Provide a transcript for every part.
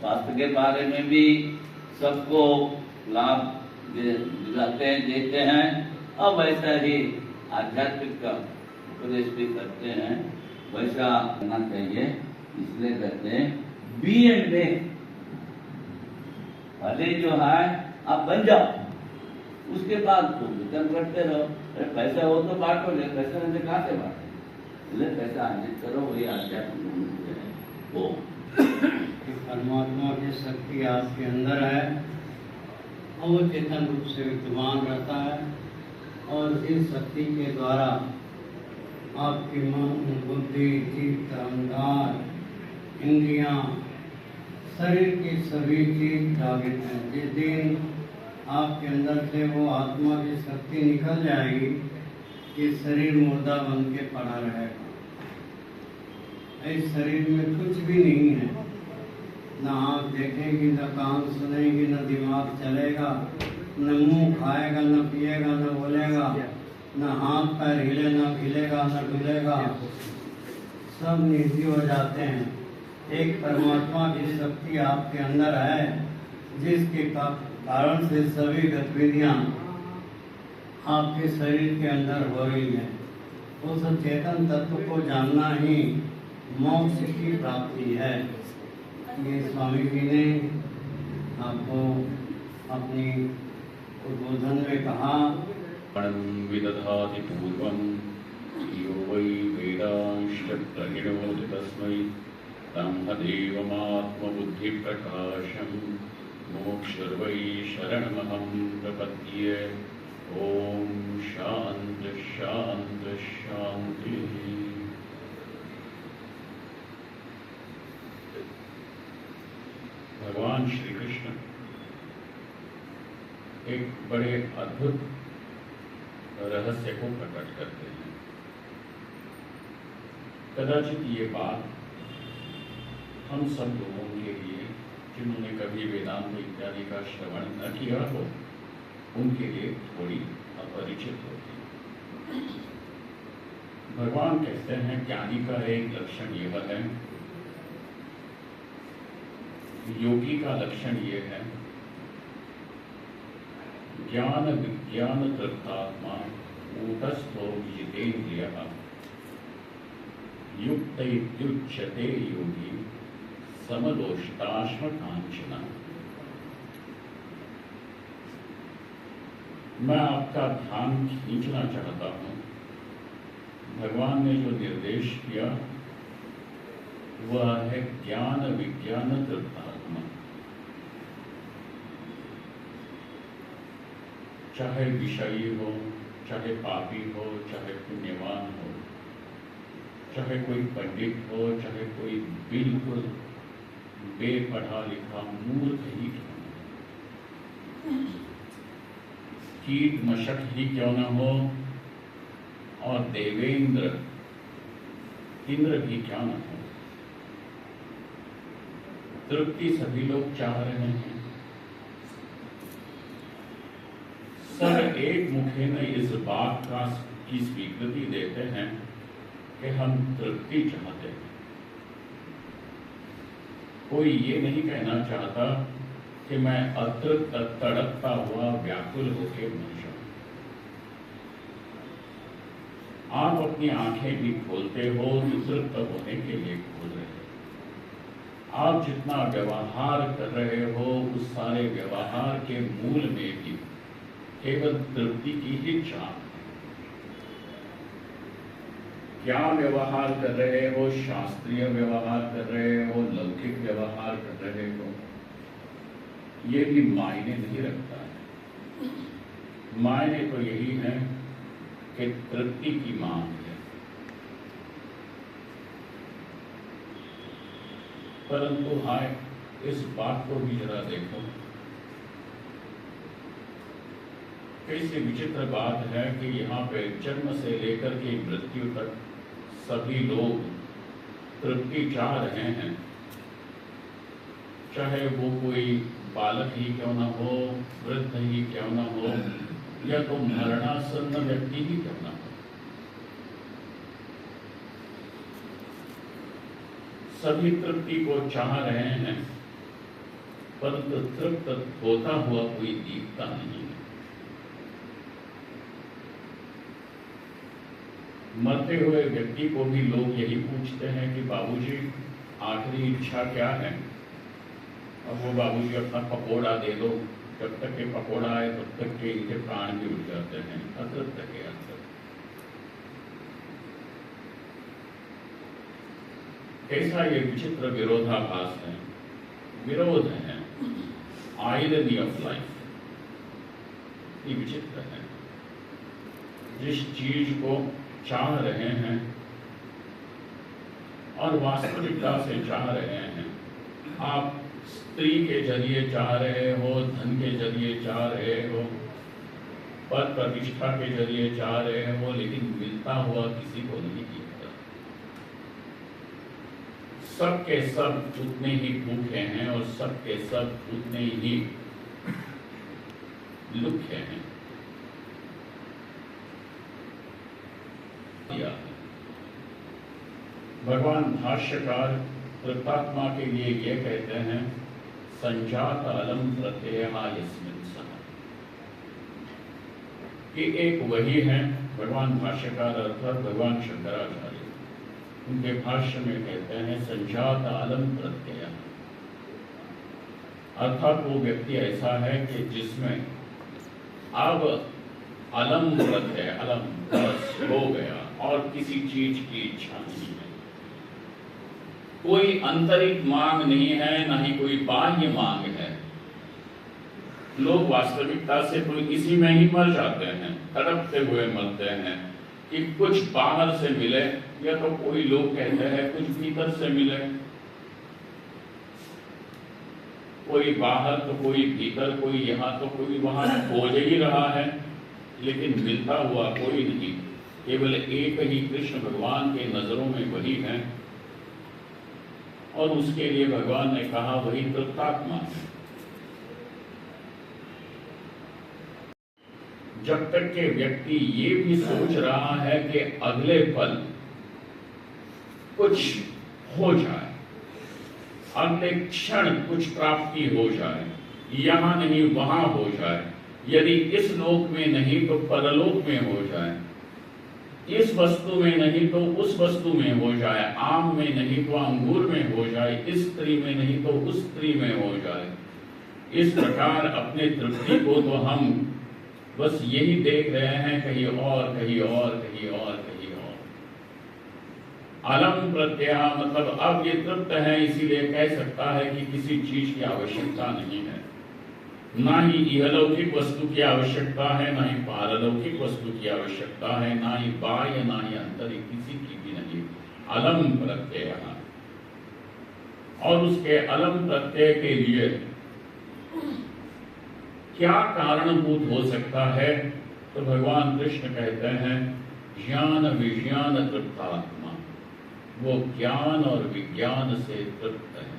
स्वास्थ्य के बारे में भी सबको लाभ दिलाते हैं, देते हैं, और वैसा ही आध्यात्मिक का उपदेश भी करते हैं। वैसा करना चाहिए, इसलिए कहते हैं बी एंड डे। पहले जो है आप बन जाओ, उसके बाद तुम वितरण करते रहो। अरे पैसा हो तो बांटो, ले पैसा नहीं तो कहाँ से बांटे? इसलिए पैसा अर्जित करो, वही आध्यात्मिक है वो। परमात्मा की शक्ति आपके अंदर है और वो चेतन रूप से विद्यमान रहता है, और इस शक्ति के द्वारा आपकी मन, बुद्धि, चित्त, अहंकार, इंद्रियां, शरीर की सभी चीज जागृत हैं। जिस दिन आपके अंदर से वो आत्मा की शक्ति निकल जाएगी कि शरीर मुर्दा बन के पड़ा रहेगा। इस शरीर में कुछ भी नहीं है, न आँख देखेगी, न कान सुनेगी, न दिमाग चलेगा, न मुंह खाएगा, न पिएगा, न बोलेगा, न हाथ पैर हिले, न हिलेगा, न डुलेगा, सब निजी हो जाते हैं। एक परमात्मा की शक्ति आपके अंदर है, जिसके कारण से सभी गतिविधियां आपके शरीर के अंदर हो रही है। उस चेतन तत्व को जानना ही मोक्ष की प्राप्ति है। ये स्वामी जी ने आपको अपनी उद्बोधन में कहा। विदधाति पूर्वं यो वै वेदांश्च प्रहिणोति तस्मै ब्रह्मदेवमात्मबुद्धिप्रकाशं मोक्षर्वै शरणमहं प्रपद्ये। ओम शांति शांति शांति। भगवान श्री कृष्ण एक बड़े अद्भुत रहस्य को प्रकट करते हैं। कदाचित ये बात हम सब लोगों के लिए, जिन्होंने कभी वेदांत इत्यादि का श्रवण न किया हो, उनके लिए थोड़ी अपरिचित होती है। भगवान कहते हैं ज्ञानी का एक लक्षण यह है, योगी का लक्षण यह है, ज्ञान विज्ञान तृप्तात्मा कूटस्थो जितेन्द्रियः युक्त इत्युच्यते योगी समलोष्टाश्म कांचन। मैं आपका ध्यान खींचना चाहता हूं। भगवान ने जो निर्देश किया वह है ज्ञान विज्ञान तृप्तात्मा। चाहे विषयी हो, चाहे पापी हो, चाहे पुण्यवान हो, चाहे कोई पंडित हो, चाहे कोई बिल्कुल बेपढ़ा लिखा मूर्ख ही क्यों न, कीट मशक ही क्यों न हो, और देवेंद्र इंद्र भी क्यों न हो, तृप्ति सभी लोग चाह रहे हैं। सब एक मुखे में इस बात की स्वीकृति देते हैं कि हम तृप्ति चाहते हैं। कोई ये नहीं कहना चाहता कि मैं अतृप्त तड़पता हुआ व्याकुल होकर मर जाऊं। आप अपनी आंखें भी खोलते हो तो तृप्त होने के लिए खोल रहे हो। आप जितना व्यवहार कर रहे हो, उस सारे व्यवहार के मूल में भी केवल तृप्ति की ही चाह है। क्या व्यवहार कर रहे हो, शास्त्रीय व्यवहार कर रहे हो, लौकिक व्यवहार कर रहे हो, ये भी मायने नहीं रखता है। मायने तो यही है कि तृप्ति की मांग है। परंतु हाय, इस बात को भी जरा देखो, कैसी विचित्र बात है कि यहाँ पे जन्म से लेकर के मृत्यु तक सभी लोग तृप्ति चाह रहे हैं, चाहे वो कोई बालक ही क्यों न हो, वृद्ध ही क्यों न हो, या तो मरणासन्न व्यक्ति ही क्यों न हो। सभी तृप्ति को चाह रहे हैं, परंतु तृप्त होता हुआ कोई दिखता नहीं है। मरते हुए व्यक्ति को भी लोग यही पूछते हैं कि बाबूजी आखिरी इच्छा क्या है? अब वो बाबूजी अपना पकोड़ा दे दो, जब तक के पकोड़ा आए तब तक के इनके प्राण भी उड़ जाते हैं, अतृप्त के अंदर। कैसा ये विचित्र विरोधाभास है, विरोध है, आयरनी ऑफ लाइफ। ये विचित्र है। जिस चीज को चाह रहे हैं और वास्तविकता से चाह रहे हैं, आप स्त्री के जरिए चाह रहे हो, धन के जरिए चाह रहे हो, पद प्रतिष्ठा के जरिए चाह रहे हो, लेकिन मिलता हुआ किसी को नहीं दिखता। सब के सब उतने ही भूखे हैं और सब के सब उतने ही लुखे हैं। भगवान भाष्यकार तृप्तात्मा के लिए ये कहते हैं, संजात अलम प्रत्ययः यस्मिन् सः, कि एक वही है। भगवान भाष्यकार अर्थात भगवान शंकराचार्य उनके भाष्य में कहते हैं संजात अलम प्रत्ययः, अर्थात वो व्यक्ति ऐसा है कि जिसमें अब अलम प्रत्यय, अलम बस हो गया और किसी चीज की इच्छा नहीं है, कोई आंतरिक मांग नहीं है, ना ही कोई बाह्य मांग है। लोग वास्तविकता से कोई इसी में ही मर जाते हैं, तड़पते हुए मरते हैं कि कुछ बाहर से मिले, या तो कोई लोग कहते हैं कुछ भीतर से मिले, कोई बाहर तो कोई भीतर, कोई यहाँ तो कोई वहां, खोज ही रहा है लेकिन मिलता हुआ कोई नहीं। केवल एक ही कृष्ण भगवान के नजरों में वही है और उसके लिए भगवान ने कहा वही तृप्तात्मा है। जब तक के व्यक्ति ये भी सोच रहा है कि अगले पल कुछ हो जाए, अगले क्षण कुछ प्राप्ति हो जाए, यहां नहीं वहां हो जाए, यदि इस लोक में नहीं तो परलोक में हो जाए, इस वस्तु में नहीं तो उस वस्तु में हो जाए, आम में नहीं तो अंगूर में हो जाए, इस स्त्री में नहीं तो उस स्त्री में हो जाए। इस प्रकार अपने तृप्ति को तो हम बस यही देख रहे हैं, कहीं और कहीं और कहीं और कहीं और। अलम प्रत्यय मतलब अब ये तृप्त है, इसीलिए कह सकता है कि किसी चीज की आवश्यकता नहीं है, ना ही इहलौकिक वस्तु की आवश्यकता है, ना ही पारलौकिक वस्तु की आवश्यकता है, ना ही बाह्य ना ही आंतरिक, किसी की भी नहीं। अलम प्रत्यय, और उसके अलम प्रत्यय के लिए क्या कारणभूत हो सकता है? तो भगवान कृष्ण कहते हैं ज्ञान विज्ञान तृप्तात्मा, वो ज्ञान और विज्ञान से तृप्त है।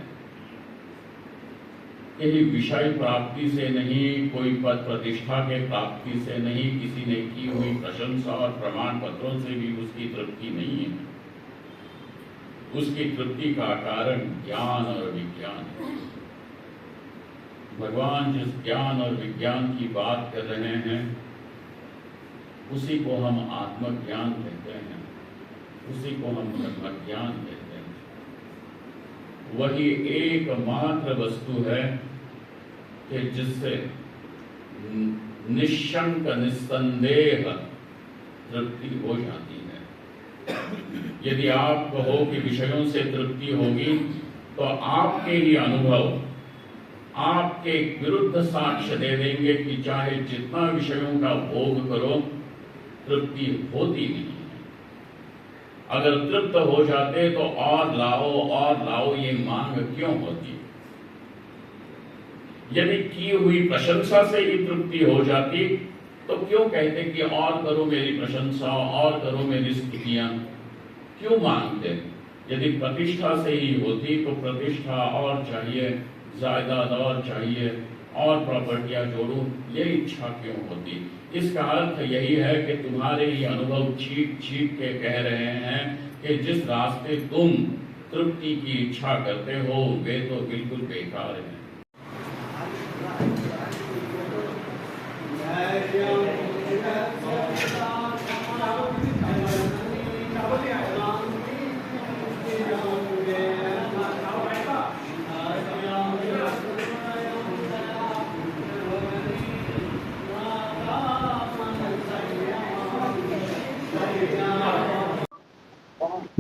यही विषय प्राप्ति से नहीं, कोई पद प्रतिष्ठा के प्राप्ति से नहीं, किसी ने की हुई प्रशंसा और प्रमाण पत्रों से भी उसकी तृप्ति नहीं है। उसकी तृप्ति का कारण ज्ञान और विज्ञान है। भगवान जिस ज्ञान और विज्ञान की बात कर रहे हैं उसी को हम आत्मज्ञान कहते हैं, उसी को हम ब्रह्मज्ञान कहते हैं। वही एकमात्र वस्तु है कि जिससे निशंक निस्संदेह तृप्ति हो जाती है। यदि आप कहो कि विषयों से तृप्ति होगी तो आपके ही अनुभव आपके विरुद्ध साक्ष्य दे देंगे कि चाहे जितना विषयों का भोग करो तृप्ति होती नहीं है। अगर तृप्त हो जाते तो और लाओ ये मांग क्यों होती? यदि की हुई प्रशंसा से ही तृप्ति हो जाती तो क्यों कहते कि और करो मेरी प्रशंसा, और करो मेरी स्तुतियां, क्यों मांगते? यदि प्रतिष्ठा से ही होती तो प्रतिष्ठा और चाहिए, जायदाद और चाहिए, और प्रॉपर्टियां जोड़ूं, ये इच्छा क्यों होती? इसका अर्थ यही है कि तुम्हारे ही अनुभव छींक छींक के कह रहे हैं कि जिस रास्ते तुम तृप्ति की इच्छा करते हो वे तो बिल्कुल बेकार हैं।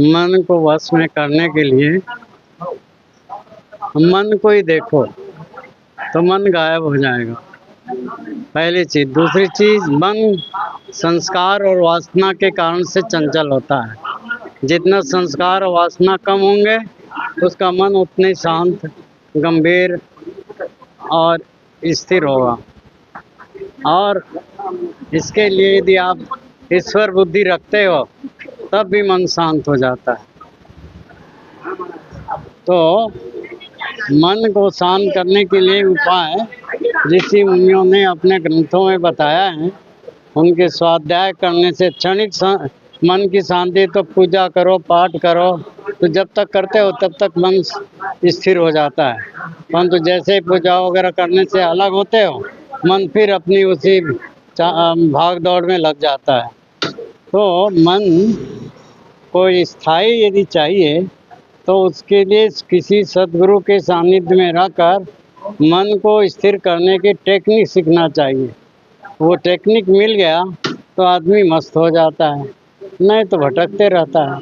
मन को वश में करने के लिए मन को ही देखो तो मन गायब हो जाएगा, पहली चीज। दूसरी चीज, मन संस्कार और वासना के कारण से चंचल होता है। जितना संस्कार और वासना कम होंगे उसका मन उतने शांत, गंभीर और स्थिर होगा। और इसके लिए यदि आप ईश्वर बुद्धि रखते हो तब भी मन शांत हो जाता है। तो मन को शांत करने के लिए उपाय ऋषि मुनियों ने अपने ग्रंथों में बताया है। उनके स्वाध्याय करने से क्षणिक मन की शांति, तो पूजा करो, पाठ करो, तो जब तक करते हो तब तक मन स्थिर हो जाता है। परंतु जैसे ही पूजा वगैरह करने से अलग होते हो, मन फिर अपनी उसी भाग दौड़ में लग जाता है। तो मन को स्थायी यदि चाहिए तो उसके लिए किसी सद्गुरु के सानिध्य में रहकर मन को स्थिर करने की टेक्निक सीखना चाहिए। वो टेक्निक मिल गया तो आदमी मस्त हो जाता है, नहीं तो भटकते रहता है।